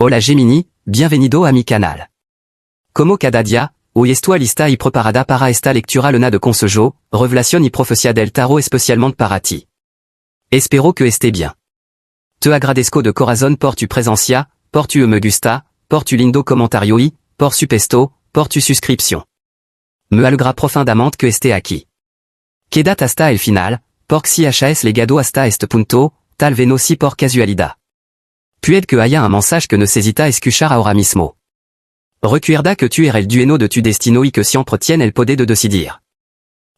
Hola Gemini, bienvenido a mi canal. Como cada día, hoy estoy lista y preparada para esta lectura luna de consejo, revelación y profecía del tarot especialmente para ti. Espero que esté bien. Te agradezco de corazón por tu presencia, por tu me gusta, por tu lindo comentario y, por supuesto, por tu suscripción. Me alegra profundamente que esté aquí. Quédate hasta el final, porque si has llegado hasta este punto, tal vez no si por casualidad. Puede que haya un mensaje que necesita escuchar ahora mismo. Recuerda que tu eres el dueño de tu destino y que siempre tienes el poder de decidir.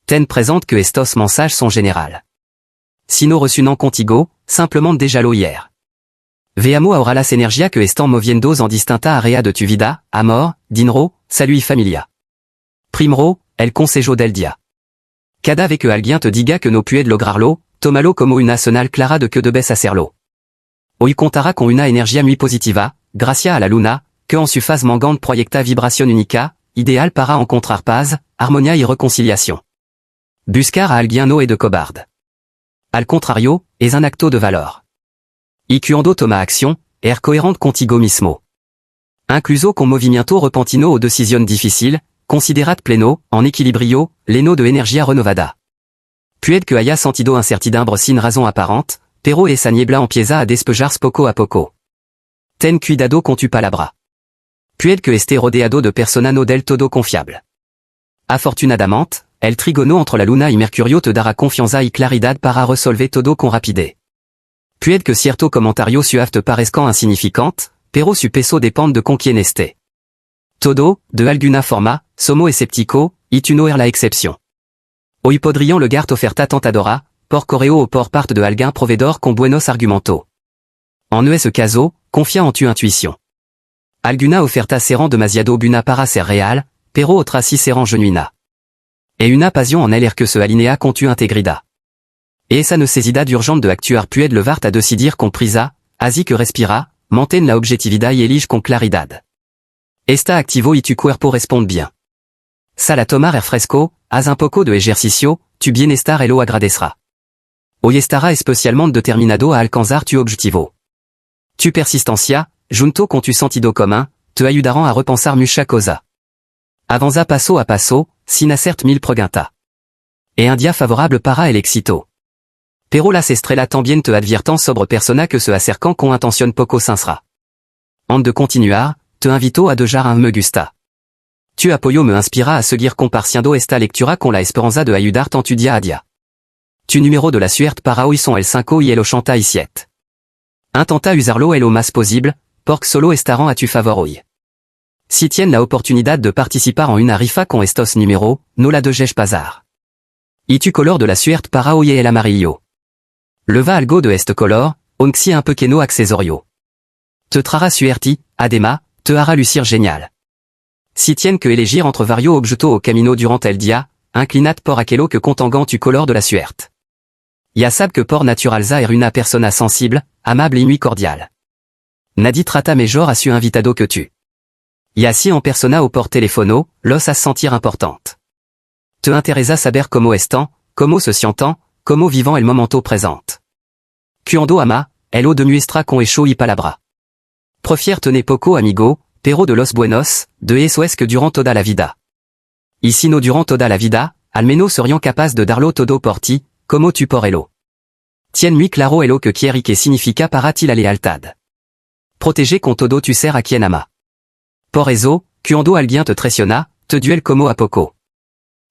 Ten presente que estos mensajes son general. Si no resuenan contigo, simplement déjalo hier. Veamos ahora las energías que están moviendo en distintas áreas de tu vida, amor, dinero, salud y familia. Primero, el consejo del día. Cada vez que alguien te diga que no puedes lograrlo, tómalo como una señal clara de que debes hacerlo. Hoy contará con una energía muy positiva, gracias a la luna, que en su fase mangante proyecta vibración única, ideal para encontrar paz, armonía y reconciliación. Buscar a alguien no es de cobarde. Al contrario, es un acto de valor. Y cuando toma acción, es coherente contigo mismo. Incluso con movimiento repentino o decisión difícil, considerad pleno, en equilibrio, lleno de energía renovada. Puede que haya sentido incertidumbre sin razón aparente, pero esa niebla empieza a despejarse poco a poco. Ten cuidado con tu palabra. Puede que esté rodeado de personas no del todo confiable. Afortunadamente, el trigono entre la luna y Mercurio te dará confianza y claridad para resolver todo con rapidez. Puede que cierto comentario suave te parezcan insignificante, pero su peso depende de con quién esté. Todo, de alguna forma, somos escépticos, y tu no eres la excepción. Hoy podrían llegar oferta tentadora, por correo o por parte de alguien proveedor con buenos argumentos. En ese caso, confía en tu intuición. Alguna oferta serán demasiado buena para ser real, pero otra sí serán genuina. Et una pasión en el que se alinea con tu integridad. Et esa necesidad urgente de actuar puede llevarte a decidir con prisa, así que respira, mantén la objetividad y elige con claridad. Está activo y tu cuerpo responde bien. Sal a tomar air fresco, haz un poco de ejercicio, tu bienestar lo agradecerá. Hoy estará especialmente determinado a alcanzar tu objetivo. Tu persistencia, junto con tu sentido común, te ayudarán a repensar mucha cosa. Avanza paso a paso, sin hacer mil preguntas. Et un día favorable para el éxito. Pero las estrellas también te advierten sobre personas que se acercan con intención poco sincera. Antes de continuar, te invito a dejar un me gusta. Tu apoyo me inspira a seguir compartiendo esta lectura con la esperanza de ayudarte en tu día a día. Tu número de la suerte para hoy son el 5 y el 87. Intenta usarlo lo más posible, porque solo estarán a tu favor hoy. Si tienes la oportunidad de participar en una rifa con estos números, no la dejes pasar. Y tu color de la suerte para hoy es el amarillo. Leva algo de este color, aunque un pequeño accesorio. Te traerá suerte, además, te hará lucir genial. Si tienes que elegir entre varios objetos au camino durant el día, inclinate por aquello que contengan tu color de la suerte. Ya sabe que por naturaleza eres una persona sensible, amable y muy cordial. Nadie trata mejor a su invitado que tu. Y así en persona o por teléfono, los haces sentir importante. Te interesa saber cómo están, cómo se sienten, cómo vivan el momento presente. Cuando ama, el o demuestra con hecho y palabra. Prefiere tener poco amigo, pero de los buenos, de eso es que durant toda la vida. Y si no durant toda la vida, al menos serían capaces de darlo todo por ti, como tu por elo. Tien muy claro elo que quiere y que significa para ti la lealtad. Protege con todo tu ser a quien ama. Por eso, cuando alguien te traiciona, te duele como a poco.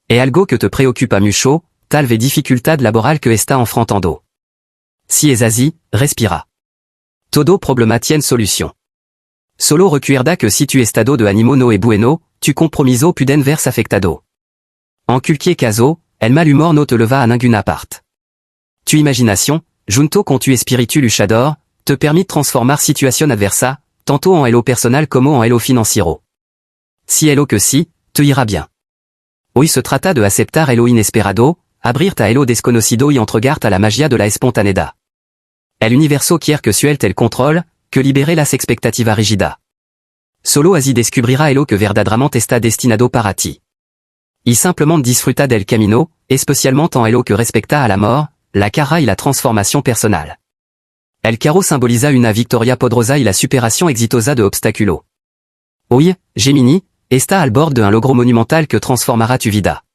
Es algo que te preocupa mucho, tal vez dificultad laboral que está enfrentando. Si es así, respira. Todo problema tiene solución. Solo recuerda que si tu estado de ánimo no es bueno, tu compromiso pueden verse afectado. En cualquier caso, el mal humor no te le va a ninguna parte. Tu imaginación, junto con tu espíritu luchador, te permite transformar situación adversa, tanto en elo personal como en elo financiero. Si elo que sí, te irá bien. Hoy se trata de aceptar elo inesperado, abrirte a elo desconocido y entregarte a la magia de la espontaneidad. El universo quiere que suelte el control, que libere las expectativas rígidas. Solo así descubrirá elo que verdaderamente está destinado para ti. Y simplement disfruta del camino, especialmente en elo que respecta a la mort, la cara y la transformación personal. El Caro symbolisa una victoria poderosa y la superación exitosa de obstáculo. Hoy, Gemini, está al bord de un logro monumental que transformará tu vida.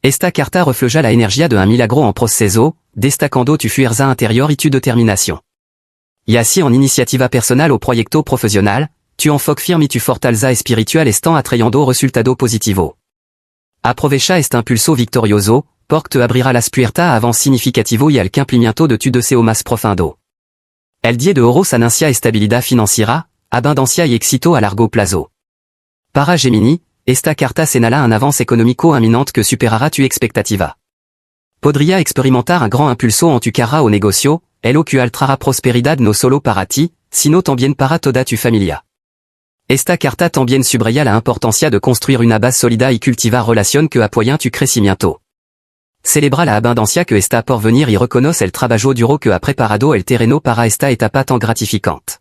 Esta carta refleja la energía de un milagro en proceso, destacando tu fuerza interior y tu determinación. Y así en iniciativa personal o proyecto profesional, tu enfoque firme y tu fortaleza espiritual están atrayendo resultado positivo. Aprovecha este impulso victorioso, porque te abrirá las puertas a avances significativo y al cumplimiento de tu deseo más profundo. El die de oros anuncia estabilidad financiera, abundancia y éxito a largo plazo. Para Gemini, esta carta señala un avance económico inminente que superará tu expectativa. Podría experimentar un gran impulso en tu carrera o negocio, lo que altrará prosperidad no solo para ti, sino también para toda tu familia. Esta carta también subraya la importancia de construir una base sólida y cultivar relación que apoyen tu crecimiento. Celebra la abundancia que está por venir y reconoce el trabajo duro que ha preparado el terreno para esta etapa tan gratificante.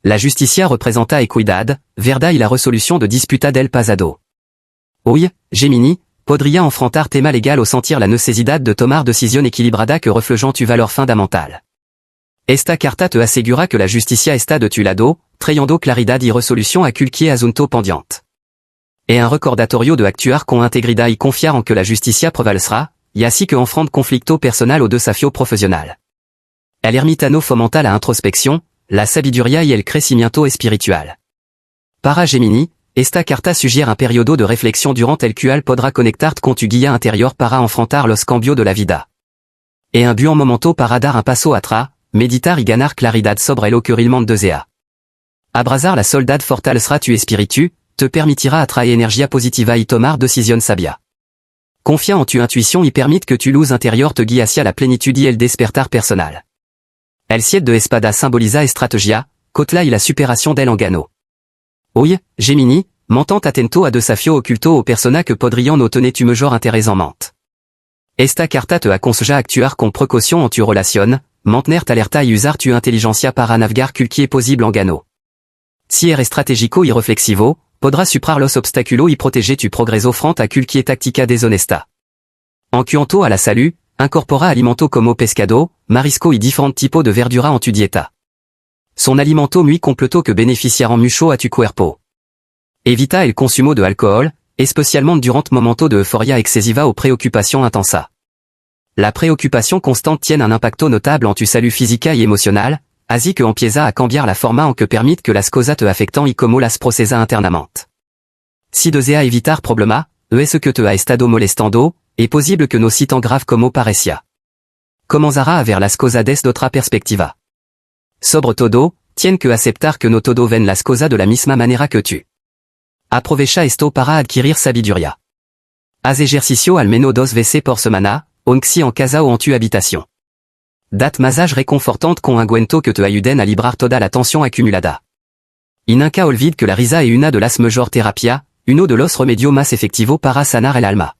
La justicia representa equidad, verdad y la resolución de disputa del pasado. Hoy, Gemini, podría enfrentar tema legal o sentir la necesidad de tomar decisión equilibrada que reflejan tu valor fundamental. Esta carta te asegura que la justicia está de tu lado, trayendo claridad y resolución a cualquier asunto pendiente. Et un recordatorio de actuar con integridad y confiar en que la justicia prevalecerá, y así que enfrente conflicto personal o desafío profesional. El ermitaño fomenta la introspección, la sabiduría y el crecimiento espiritual. Para Gemini, esta carta sugiere un periodo de reflexión durant el cual podrá conectarte con tu guía interior para enfrentar los cambios de la vida. Et un buen momento para dar un paso atrás, meditar y ganar claridad sobre lo que realmente desea. Abrazar la soledad fortalecerá tu espíritu, te permitirá atraer energía positiva y tomar decisiones sabias. Confia en tu intuition y permite que tu luz intérieure te guíe hacia la plénitude y el despertar personal. El 7 de espada symboliza estrategia, cotla y la superación del engano. Hoy, Gemini, mantente atento a desafíos ocultos o personas que podrían no tener tu mejor interés en mente. Esta carta te aconseja actuar con precaución en tu relación, mantenerte alerta y usar tu inteligencia para navegar cualquier posible engano. Si eres estratégico y reflexivo, podrás superar los obstáculos y protéger tu progreso frente a cualquier táctica deshonesta. En cuanto a la salud, incorpora alimento como pescado, marisco y diferentes tipos de verdura en tu dieta. Son alimento muy completo que beneficiarán mucho a tu cuerpo. Evita el consumo de alcohol, especialmente durant momentos de euforia excesiva o preocupación intensa. La préoccupation constante tiene un impacto notable en tu salud física y emocional, así que empieza a cambiar la forma en que permite que las cosas te afectan y cómo las procesa internamente. Si desea evitar problema, es que te ha estado molestando, es posible que no sea tan grave como parecía. Comenzará a ver las cosas desde otra perspectiva. Sobre todo, tiene que aceptar que no todo ven las cosas de la misma manera que tú. Aprovecha esto para adquirir sabiduría. Haz ejercicio al menos 2 veces por semana, aunque en casa o en tu habitación. Date massage reconfortante con ungüento que te ayuden a librar toda la tensión acumulada. Y nunca olvide que la risa es una de las mejor terapia, uno de los remedios más efectivos para sanar el alma.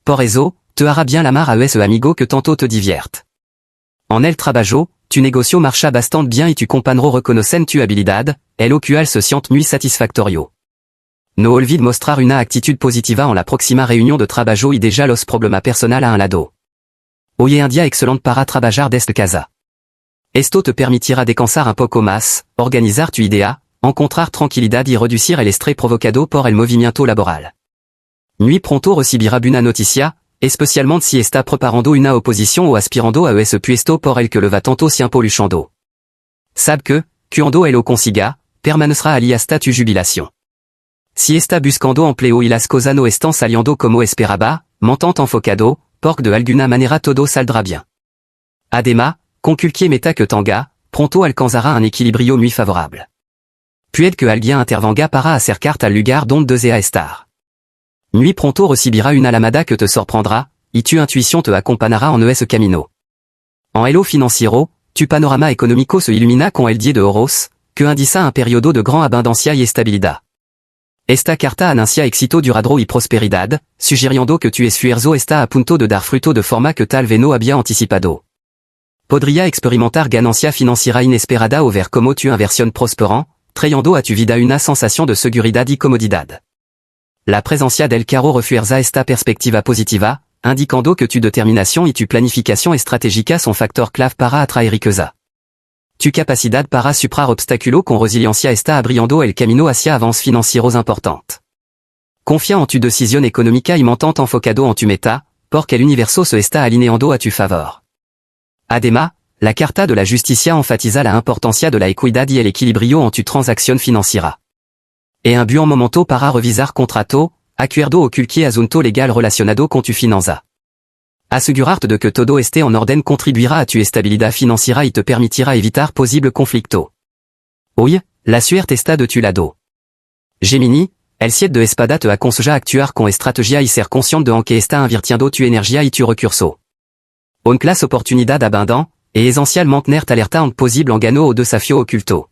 Por eso, te hará bien amar a ese amigo que tanto te divierte. En el trabajo, tu negocio marcha bastante bien y tu compañero reconocen tu habilidad, lo cual se siente muy satisfactorio. No olvide mostrar una actitud positiva en la próxima reunión de trabajo y deja los problemas personales a un lado. Hoy es un día excelente para trabajar desde casa. Esto te permitirá descansar un poco más, organizar tu idea, encontrar tranquilidad y reducir el estrés provocado por el movimiento laboral. Muy pronto recibirá buena noticia, especialmente si está preparando una oposición o aspirando a ese puesto por el que le va tanto tiempo luchando. Sabe que, cuando lo consiga, permanecerá allí hasta tu jubilación. Si está buscando empleo y las cosas no están saliendo como esperaba, mantente enfocado, porque de alguna manera todo saldrá bien. Además, con cualquier meta que tenga, pronto alcanzará un equilibrio muy favorable. Puede que alguien intervenga para acercarte al lugar donde desea estar. Muy pronto recibirá una llamada que te sorprendrá, y tu intuition te acompañará en ese camino. En elo financiero, tu panorama económico se ilumina con el 10 de oros, que indica un periodo de gran abundancia y estabilidad. Esta carta anuncia éxito duradero y prosperidad, sugiriendo que tu esfuerzo está a punto de dar fruto de forma que tal vez no había anticipado. Podría experimentar ganancia financiera inesperada o ver como tu inversión prosperan, trayendo a tu vida una sensación de seguridad y comodidad. La presencia del Caro refuerza esta perspectiva positiva, indicando que tu determinación y tu planificación estratégica son facteurs clave para atraer riqueza. Tu capacidad para suprar obstáculo con resiliencia está abriendo el camino hacia avance financieros importante. Confia en tu decisión económica y mantente enfocado en tu meta, porque el universo se está alineando a tu favor. Además, la carta de la justicia enfatiza la importancia de la equidad y el equilibrio en tu transacción financiera. Et un buen momento para revisar contrato, acuerdo o cualquier asunto legal relacionado con tu finanza. Asegurarte de que todo esté en orden contribuirá a tu estabilidad financiera y te permitirá evitar posible conflicto. Hoy, la suerte está de tu lado. Gemini, el 7 de espada te aconseja actuar con estrategia y ser consciente de en que está invirtiendo tu energía y tu recurso. Une classe oportunidad abundant, et essentiellement mantener alerta en posible engano o desafío oculto.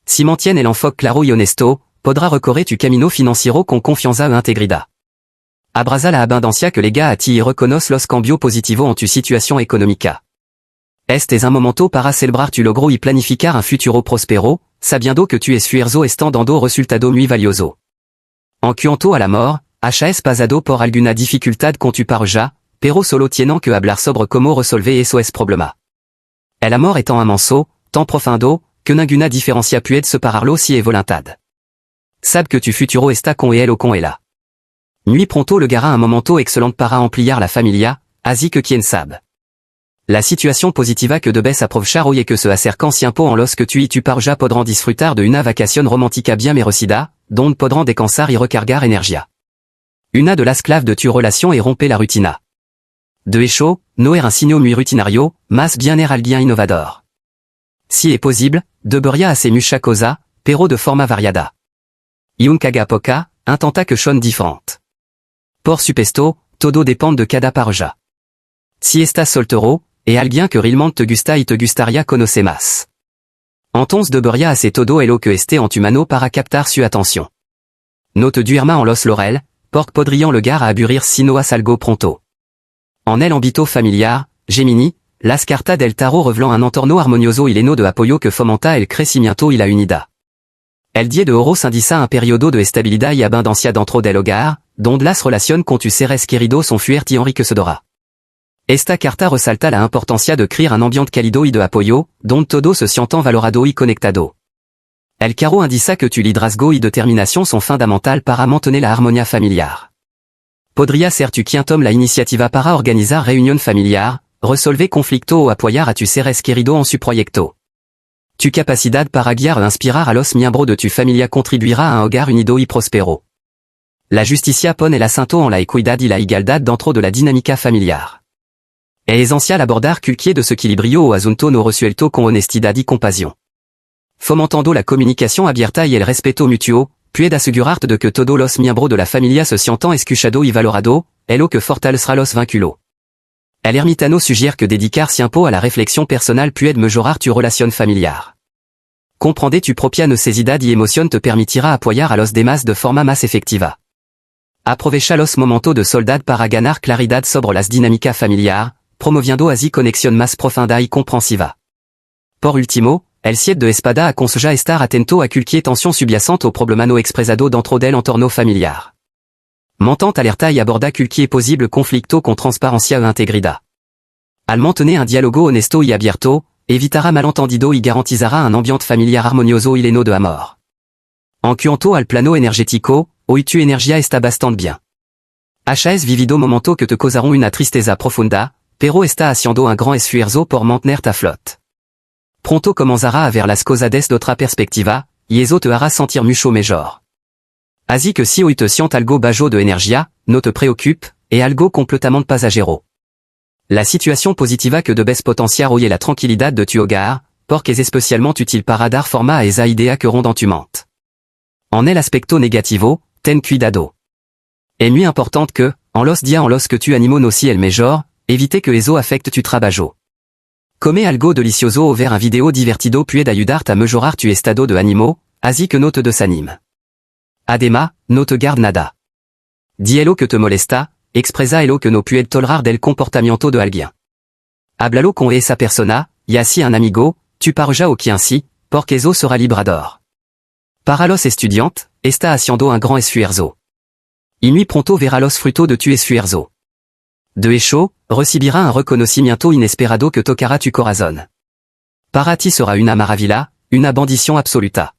Si mantiene el enfoque claro y honesto, podrá recorrer tu camino financiero con confianza e integridad. Abraza la abundancia que lega a ti y reconoce los cambios positivos en tu situación económica. Este es un momento para celebrar tu logro y planificar un futuro prospero, sabiendo que tu esfuerzo está dando resultado muy valioso. En cuanto a la mort, has pasado por alguna dificultad con tu pareja, pero solo tienen que hablar sobre cómo resolver esos problemas. El amor étant un manso, tan profundo, que ninguna diferencia puede separarlo si es voluntad. Sabe que tu futuro está con él o con ella. Nuit pronto le gara un momento excelente para ampliar la familia, así que quien sabe. La situación positiva que debes aprovechar hoy es que se acercan tiempo en los que tu y tu pareja podrán disfrutar de una vacación romántica bien merecida, donde podrán descansar y recargar energía. Una de las claves de tu relación es romper la rutina. De hecho, no es un signo muy rutinario, más bien es alguien innovador. Si es posible, debería hacer mucha cosa, pero de forma variada. Y un caga poca, intenta que son diferente. Por supuesto, todo depende de cada pareja. Si estás soltero, es alguien que realmente te gusta y te gustaría conocer más. Entonces debería hacer todo lo que esté en tu mano para captar su atención. No te duermas en los laurels, porque podrían llegar a aburrir si no haces algo pronto. En el ámbito familiar, Gemini, las cartas del tarot revelan un entorno armonioso y lleno de apoyo que fomenta el crecimiento y la unidad. El 10 de oros indica un periodo de estabilidad y abundancia dentro del hogar, donde las relaciones con tus seres queridos son fuertes y enriquecedoras. Esta carta resalta la importancia de crear un ambiente cálido y de apoyo, donde todo se sientan valorado y conectado. El carro indica que tu liderazgo y determinación son fundamentales para mantener la armonía familiar. Podría ser tu quien tome la iniciativa para organizar reunión familiar, resolver conflicto o apoyar a tus seres queridos en su proyecto. Tu capacidad para guiar e inspirar a los miembros de tu familia contribuirá a un hogar unido y próspero. La justicia pone el acento en la equidad y la igualdad dentro de la dinámica familiar. Es esencial abordar cualquier desequilibrio o asunto no resuelto con honestidad y compasión. Fomentando la comunicación abierta y el respeto mutuo, puedes asegurarte de que todos los miembros de la familia se sientan escuchados y valorados, lo que fortalecerá los vínculos. El ermitaño sugiere que dedicar tiempo a la reflexión personal puede mejorar tu relación familiar. Comprender tu propia necesidad y emoción te permitirá apoyar a los demás de forma más efectiva. Aprovecha los momentos de soledad para ganar claridad sobre las dinámicas familiar, promoviendo así conexión más profunda y comprensiva. Por último, el 7 de espada aconseja estar atento a cualquier tensión subyacente o problema no expresado dentro del entorno familiar. Mantente alerta y aborda cualquier posible conflicto con transparencia e integridad. Al mantener un diálogo honesto y abierto, evitará malentendido y garantizará un ambiente familiar armonioso y lleno de amor. En cuanto al plano energético, hoy tu energía está bastante bien. Has vivido momento que te causarán una tristeza profunda, pero está haciendo un gran esfuerzo por mantenerte a flote. Pronto comenzará a ver las cosas desde otra perspectiva, y eso te hará sentir mucho mejor. Así que si hoy te sientes algo bajo de energía, no te preocupes, es algo completamente pasajero. La situación positiva que debes potenciar hoy es la tranquilidad de tu hogar, porque es especialmente útil para dar forma a esa idea que ronda en tu mente. En el aspecto negativo, ten cuidado. Es muy importante que, en los días en los que tu ánimo no si el mejor, evite que eso afecte tu trabajo. Come algo delicioso o ver un video divertido puede ayudarte a mejorar tu estado de ánimo, así que no te desanime. Además, no te guarde nada. Di lo que te molesta, expresa lo que no puede tolerar del comportamiento de alguien. Háblalo con esa persona, y así un amigo, tu pareja o quien sí, porque eso será librador. Para los estudiantes, está haciendo un gran esfuerzo. Y muy pronto verá los frutos de tu esfuerzo. De hecho, recibirá un reconocimiento inesperado que tocará tu corazón. Para ti sera una maravilla, una bendición absoluta.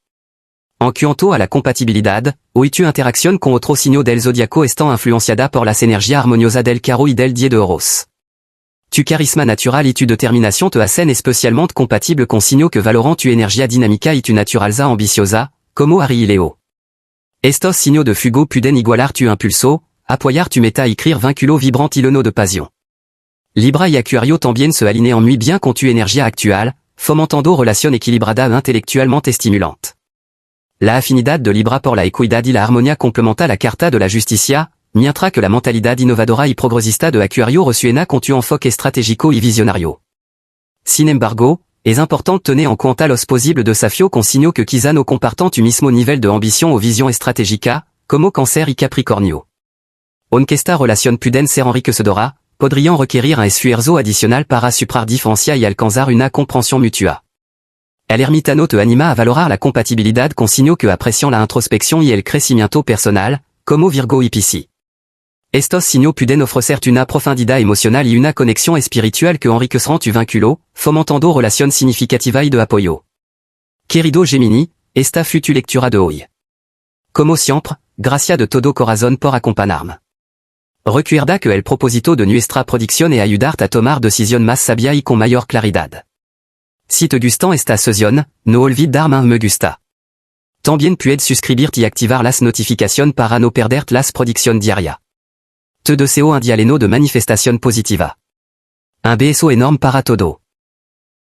En cuanto a la compatibilidad, hoy tu interacción con otro signo del zodiaco está influenciada por las energías armoniosas del carro y del die de oros. Tu charisma natural y tu determinación te hacen especialmente compatible con signos que valoran tu energía dinámica y tu naturaleza ambiciosa, como Ari y Leo. Estos signos de fuego pueden igualar tu impulso, apoyar tu meta y écrire 20 kilos vibrant y lleno de pasión. Libra y Acuario también se alinean muy bien con tu energía actual, fomentando relación equilibrada intelectualmente estimulante. La afinidad de Libra por la equidad y la armonía complementa la carta de la justicia, mientras que la mentalidad innovadora y progresista de Acuario resuena con tu enfoque estratégico y visionario. Sin embargo, es importante tener en cuenta los posibles desafios con signos que quizá no compartan tu mismo nivel de ambición o visión estratégica, como Cáncer y Capricornio. Aunque esta relación pueden ser enriquecedora, podrían requerir un esfuerzo adicional para superar diferencias y alcanzar una comprensión mutua. El ermitaño te anima a valorar la compatibilidad con signos que aprecian la introspección y el crecimiento personal, como Virgo y Piscis. Estos signos pueden ofrecerte una profundidad emocional y una conexión espiritual que enriquecerán tu vínculo, fomentando relaciones significativas y de apoyo. Querido Gemini, esta fue tu lectura de hoy. Como siempre, gracias de todo corazón por acompañarme. Recuerda que el propósito de nuestra producción es ayudarte a tomar decisiones más sabias y con mayor claridad. Si te gustan esta sesión, no olvides darme un me gusta. También puedes suscribirte y activar las notificaciones para no perderte las producciones diarias. Te deseo un día lleno de manifestación positiva. Un beso enorme para todo.